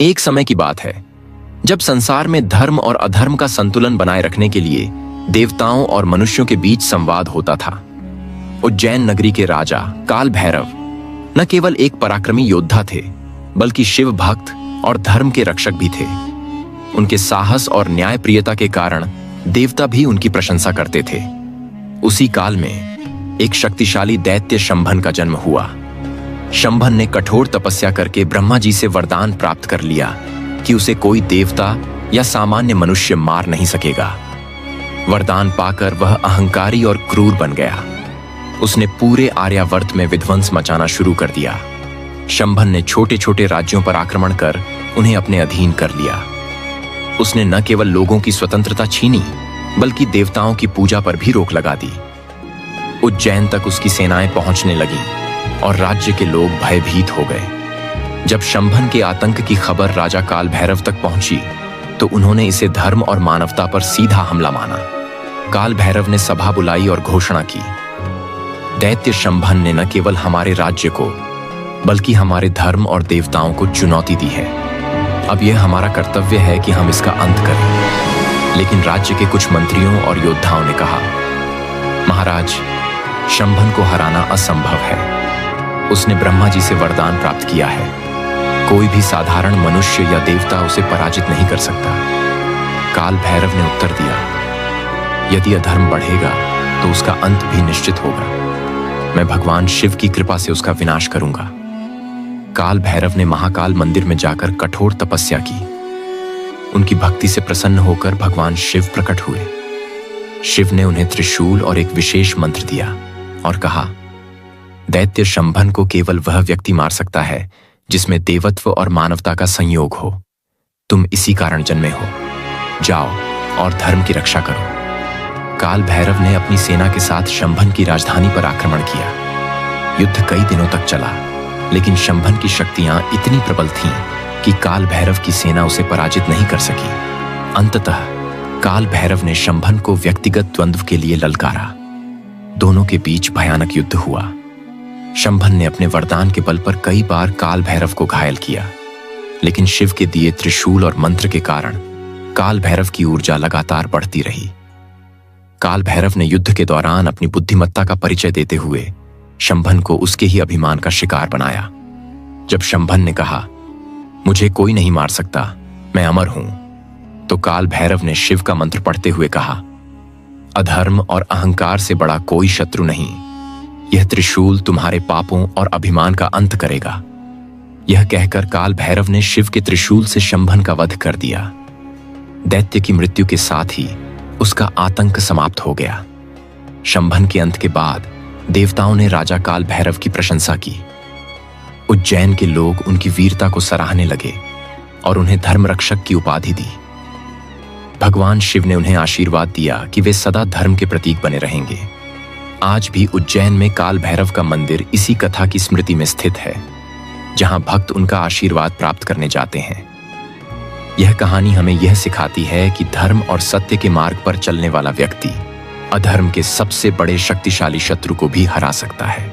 एक समय की बात है जब संसार में धर्म और अधर्म का संतुलन बनाए रखने के लिए देवताओं और मनुष्यों के बीच संवाद होता था। उज्जैन नगरी के राजा काल भैरव न केवल एक पराक्रमी योद्धा थे, बल्कि शिव भक्त और धर्म के रक्षक भी थे। उनके साहस और न्यायप्रियता के कारण देवता भी उनकी प्रशंसा करते थे। उसी काल में एक शक्तिशाली दैत्य शंभन का जन्म हुआ। शंभन ने कठोर तपस्या करके ब्रह्मा जी से वरदान प्राप्त कर लिया कि उसे कोई देवता या सामान्य मनुष्य मार नहीं सकेगा। वरदान पाकर वह अहंकारी और क्रूर बन गया। उसने पूरे आर्यावर्त में विध्वंस मचाना शुरू कर दिया। शंभन ने छोटे छोटे राज्यों पर आक्रमण कर उन्हें अपने अधीन कर लिया। उसने न केवल लोगों की स्वतंत्रता छीनी, बल्कि देवताओं की पूजा पर भी रोक लगा दी। उज्जैन तक उसकी सेनाएं पहुंचने लगीं और राज्य के लोग भयभीत हो गए। जब शंभन के आतंक की खबर राजा काल भैरव तक पहुंची तो उन्होंने इसे धर्म और मानवता पर सीधा हमला माना। काल भैरव ने सभा बुलाई और घोषणा की, दैत्य शंभन ने न केवल हमारे राज्य को बल्कि हमारे धर्म और देवताओं को चुनौती दी है। अब यह हमारा कर्तव्य है कि हम इसका अंत करें। लेकिन राज्य के कुछ मंत्रियों और योद्धाओं ने कहा, महाराज, शंभन को हराना असंभव है। उसने ब्रह्मा जी से वरदान प्राप्त किया है। कोई भी साधारण मनुष्य या देवता उसे पराजित नहीं कर सकता। काल भैरव ने उत्तर दिया, यदि अधर्म बढ़ेगा तो उसका अंत भी निश्चित होगा। मैं भगवान शिव की कृपा से उसका विनाश करूंगा। काल भैरव ने महाकाल मंदिर में जाकर कठोर तपस्या की। उनकी भक्ति से प्रसन्न होकर भगवान शिव प्रकट हुए। शिव ने उन्हें त्रिशूल और एक विशेष मंत्र दिया और कहा, दैत्य शंभन को केवल वह व्यक्ति मार सकता है जिसमें देवत्व और मानवता का संयोग हो। तुम इसी कारण जन्मे हो। जाओ और धर्म की रक्षा करो। काल भैरव ने अपनी सेना के साथ शंभन की राजधानी पर आक्रमण किया। युद्ध कई दिनों तक चला, लेकिन शंभन की शक्तियां इतनी प्रबल थीं कि काल भैरव की सेना उसे पराजित नहीं कर सकी। अंततः काल भैरव ने शंभन को व्यक्तिगत द्वंद्व के लिए ललकारा। दोनों के बीच भयानक युद्ध हुआ। शंभन ने अपने वरदान के बल पर कई बार काल भैरव को घायल किया, लेकिन शिव के दिए त्रिशूल और मंत्र के कारण काल भैरव की ऊर्जा लगातार बढ़ती रही। काल भैरव ने युद्ध के दौरान अपनी बुद्धिमत्ता का परिचय देते हुए शंभन को उसके ही अभिमान का शिकार बनाया। जब शंभन ने कहा, मुझे कोई नहीं मार सकता, मैं अमर हूं, तो काल भैरव ने शिव का मंत्र पढ़ते हुए कहा, अधर्म और अहंकार से बड़ा कोई शत्रु नहीं। यह त्रिशूल तुम्हारे पापों और अभिमान का अंत करेगा। यह कहकर काल भैरव ने शिव के त्रिशूल से शंभन का वध कर दिया। दैत्य की मृत्यु के साथ ही उसका आतंक समाप्त हो गया। शंभन के अंत के बाद देवताओं ने राजा काल भैरव की प्रशंसा की। उज्जैन के लोग उनकी वीरता को सराहने लगे और उन्हें धर्म रक्षक की उपाधि दी। भगवान शिव ने उन्हें आशीर्वाद दिया कि वे सदा धर्म के प्रतीक बने रहेंगे। आज भी उज्जैन में काल भैरव का मंदिर इसी कथा की स्मृति में स्थित है, जहां भक्त उनका आशीर्वाद प्राप्त करने जाते हैं। यह कहानी हमें यह सिखाती है कि धर्म और सत्य के मार्ग पर चलने वाला व्यक्ति अधर्म के सबसे बड़े शक्तिशाली शत्रु को भी हरा सकता है।